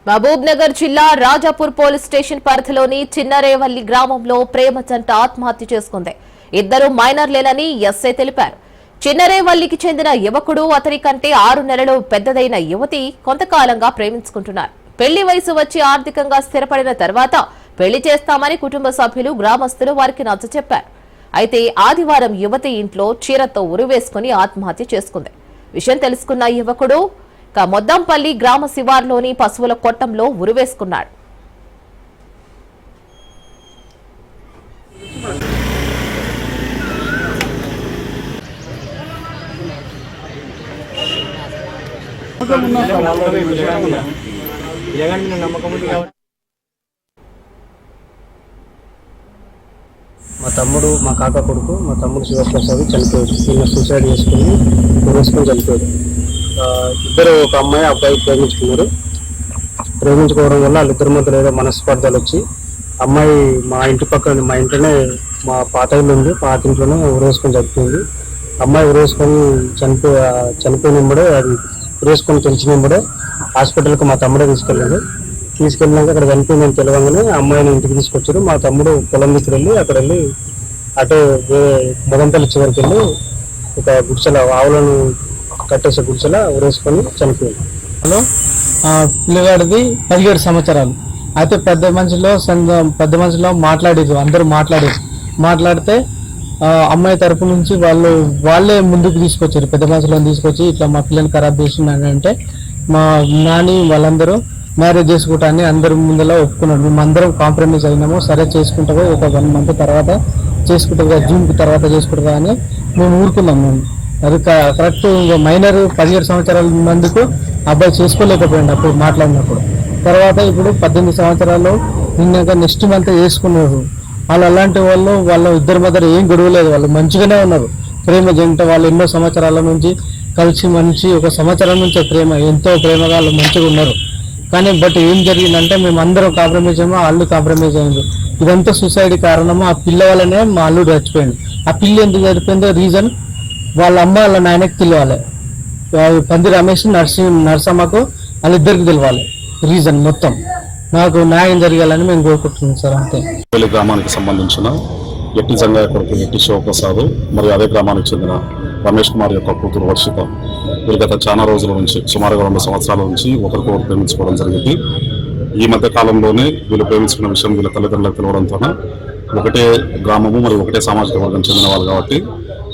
మహబూబ్ నగర్ జిల్లా Rajapur police station పరిధిలోని చిన్నరేవల్లి గ్రామంలో ప్రేమ జంట ఆత్మహత్య చేసుకుంది. ఇద్దరు మైనర్లేనని ఎస్ఐ తెలిపారు. చిన్నరేవల్లికి చెందిన యువకుడు అతని కంటే 6 నెలలు పెద్దదైన యువతి కొంతకాలంగా ప్రేమించుకుంటున్నారు. పెళ్లి వయసు వచ్చి ఆర్థికంగా స్థిరపడిన తర్వాత పెళ్లి చేస్తామని కుటుంబ సభ్యులు గ్రామస్తులు వారికి నచ్చచెప్పారు. అయితే ఆదివారం యువతి ఇంట్లో చీరతో ఉరివేసుకుని ఆత్మహత్య చేసుకుంది. విషయం తెలుసుకున్న యువకుడు మొద్దంపల్లి గ్రామ శివార్లోని పశువుల కొట్టంలో ఉరివేసుకున్నాడు. మా తమ్ముడు మా కాకా కొడుకు మా తమ్ముడు శివప్రసాద్ చనిపోయాడు. నిన్న సూసైడ్ వేసుకొని చనిపోయాడు. ఇద్దరు ఒక అమ్మాయి అబ్బాయి ప్రేమించుకోవడం వల్ల వాళ్ళిద్దరి మధ్యలో ఏదో మనస్పర్ధలు వచ్చి అమ్మాయి మా ఇంటి పక్కన మా ఇంట్లోనే మా పాత ఇల్లు ఉంది, పాత ఇంట్లోనే ఉరేసుకొని చనిపోయింది. అమ్మాయి ఉరేసుకొని చనిపోయినప్పుడే అది ఉరేసుకొని తెలిసినప్పుడే హాస్పిటల్కి మా తమ్ముడే తీసుకెళ్ళినాక అక్కడ చనిపోయిందని తెలియగానే అమ్మాయిని ఇంటికి తీసుకొచ్చారు. మా తమ్ముడు పొలం దగ్గర అక్కడ వెళ్ళి అటు మొదంపల్లి చివరికి వెళ్ళి ఒక గుడిసెల ఆవులను కట్టేసే గుడిసెల ఉరేసుకొని చనిపోయింది. పిల్లగాడిది 17 సంవత్సరాలు. అయితే పెద్ద మనుషులో మాట్లాడేది, అందరూ మాట్లాడితే అమ్మాయి తరపు నుంచి వాళ్ళే ముందుకు తీసుకొచ్చారు. పెద్ద మనుషులను తీసుకొచ్చి ఇట్లా మా పిల్లని ఖరాబ్ చేస్తున్నాను అంటే మా నాని వాళ్ళందరూ మ్యారేజ్ చేసుకుంటాన్ని అందరి ముందర ఒప్పుకున్నాడు. మేము అందరం కాంప్రమైజ్ అయినాము. సరే చేసుకుంటావో ఒక 1 మంత్ తర్వాత చేసుకుంటావు, జూన్ తర్వాత చేసుకుంటావా అని మేము ఊరుకున్నాము. అది కరెక్ట్. మైనర్ 17 సంవత్సరాల మందుకు అబ్బాయి చేసుకోలేకపోయింది అప్పుడు మాట్లాడినప్పుడు. తర్వాత ఇప్పుడు 18 సంవత్సరాలు నిన్నగా నెక్స్ట్ మంత్ చేసుకున్నారు. వాళ్ళు అలాంటి వాళ్ళ ఇద్దరి మధ్య ఏం గొడవ లేదు, వాళ్ళు మంచిగానే ఉన్నారు. ప్రేమ జంట వాళ్ళు ఎన్నో సంవత్సరాల నుంచి కలిసి ఒక సంవత్సరం నుంచి ఎంతో ప్రేమగా వాళ్ళు మంచిగా ఉన్నారు. కానీ బట్ ఏం జరిగిందంటే మేము అందరం కాంప్రమైజ్ అయ్యాము, వాళ్ళు కాంప్రమైజ్ అయ్యారు. ఇదంతా సూసైడ్ కారణము ఆ పిల్ల వల్లనే మా అల్లుడు చచ్చిపోయింది. ఆ పిల్ల ఎందుకు చనిపోయిందో రీజన్ వాళ్ళ అమ్మ వాళ్ళ నాయనకి తెలియాలి. పంది రమేష్ నరసమ్మకు వాళ్ళిద్దరికి తెలియాలి రీజన్ మొత్తం. నాకు న్యాయం జరగాలని మేము కోరుకుంటున్నాం సార్. అంతే. గ్రామానికి సంబంధించిన ఎట్టి జంగయ్య కొడుకు ఎట్టి శివప్రసాద్ మరియు అదే గ్రామానికి చెందిన రమేష్ కుమార్ యొక్క కూతురు వర్షిత వీళ్ళు గత చాలా రోజుల నుంచి సుమారుగా 2 సంవత్సరాల నుంచి ఒకరికొకరు ప్రేమించుకోవడం జరిగింది. ఈ మధ్య కాలంలోనే వీళ్ళు ప్రేమించుకున్న విషయం వీళ్ళ తల్లిదండ్రులకు తెలవడంతో ఒకటే గ్రామము మరియు ఒకటే సామాజిక వర్గం చెందిన వాళ్ళు కాబట్టి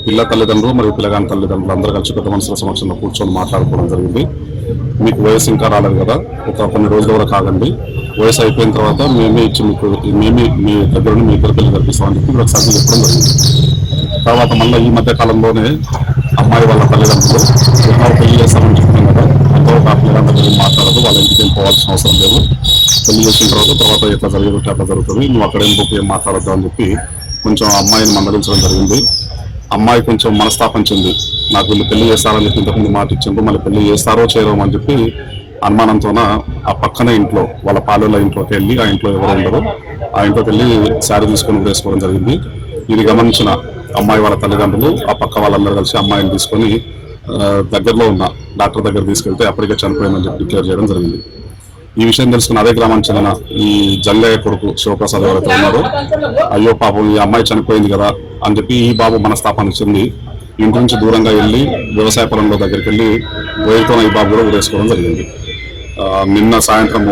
పిల్ల తల్లిదండ్రులు మరియు పిల్లగాని తల్లిదండ్రులు అందరూ కలిసి పెద్ద మనుషుల సమక్షంలో కూర్చొని మాట్లాడుకోవడం జరిగింది. మీకు వయసు ఇంకా రాలేదు కదా, ఒక కొన్ని రోజుల వరకు ఆగండి, వయసు అయిపోయిన తర్వాత మేమే మీ దగ్గర మీ ఇద్దరు పెళ్లి కల్పిస్తామని చెప్పి ఒకసారి చెప్పడం జరిగింది. తర్వాత మళ్ళీ ఈ మధ్య కాలంలోనే అమ్మాయి వాళ్ళ తల్లిదండ్రులు ఎవరు పెళ్లి చేస్తామని చెప్తున్నాం కదా, అందరూ ఆ పిల్లలందరూ మాట్లాడదు, వాళ్ళ ఇంటికి వెళ్ళిపోవాల్సిన అవసరం లేదు, పెళ్లి చేసిన తర్వాత ఎట్లా జరిగేది అట్లా జరుగుతుంది, నువ్వు అక్కడేం బుక్ ఏం మాట్లాడద్దు అని చెప్పి కొంచెం అమ్మాయిని మందలించడం జరిగింది. అమ్మాయి కొంచెం మనస్తాపం చెంది నాకు వీళ్ళు పెళ్లి చేస్తారని చెప్పి ఇంతకుముందు మాట ఇచ్చిండ్రు, మళ్ళీ పెళ్లి చేస్తారో చేయరో అని చెప్పి అనుమానంతోన ఆ పక్కనే ఇంట్లో వాళ్ళ పాలెల ఇంట్లోకి వెళ్ళి ఆ ఇంట్లో ఎవరు ఉండరు ఆ ఇంట్లోకి వెళ్ళి శారీ తీసుకొని వేసుకోవడం జరిగింది. ఇది గమనించిన అమ్మాయి వాళ్ళ తల్లిదండ్రులు ఆ పక్క వాళ్ళందరూ కలిసి అమ్మాయిని తీసుకొని దగ్గరలో ఉన్న డాక్టర్ దగ్గర తీసుకెళ్తే అప్పటికే చనిపోయిందని చెప్పి డిక్లేర్ చేయడం జరిగింది. ఈ విషయం తెలుసుకున్న అదే గ్రామానికి చెందిన ఈ జంగయ్య కొడుకు శివప్రసాద్ ఎవరైతే ఉన్నారో, అయ్యో పాపం ఈ అమ్మాయి చనిపోయింది కదా అని చెప్పి ఈ బాబు మనస్తాపానికి చెంది ఇంటి నుంచి దూరంగా వెళ్ళి వ్యవసాయ పొలంలో దగ్గరికి వెళ్ళి వేరుతో ఈ బాబు కూడా ఉరేసుకోవడం జరిగింది. నిన్న సాయంత్రం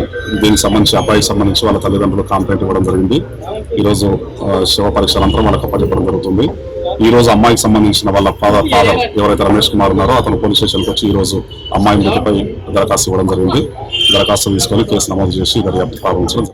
దీనికి సంబంధించి అబ్బాయికి సంబంధించి వాళ్ళ తల్లిదండ్రులు కంప్లైంట్ ఇవ్వడం జరిగింది. ఈరోజు శివ పరీక్ష అనంతరం వాళ్ళకి అప్పచెప్పడం జరుగుతుంది. ఈ రోజు అమ్మాయికి సంబంధించిన వాళ్ళ ఫాదర్ ఎవరైతే రమేష్ కుమార్ ఉన్నారో అతను పోలీస్ స్టేషన్కి వచ్చి ఈ రోజు అమ్మాయి మృతిపై దరఖాస్తు ఇవ్వడం జరిగింది. దరఖాస్తు తీసుకొని కేసు నమోదు చేసి దర్యాప్తు ప్రారంభించడం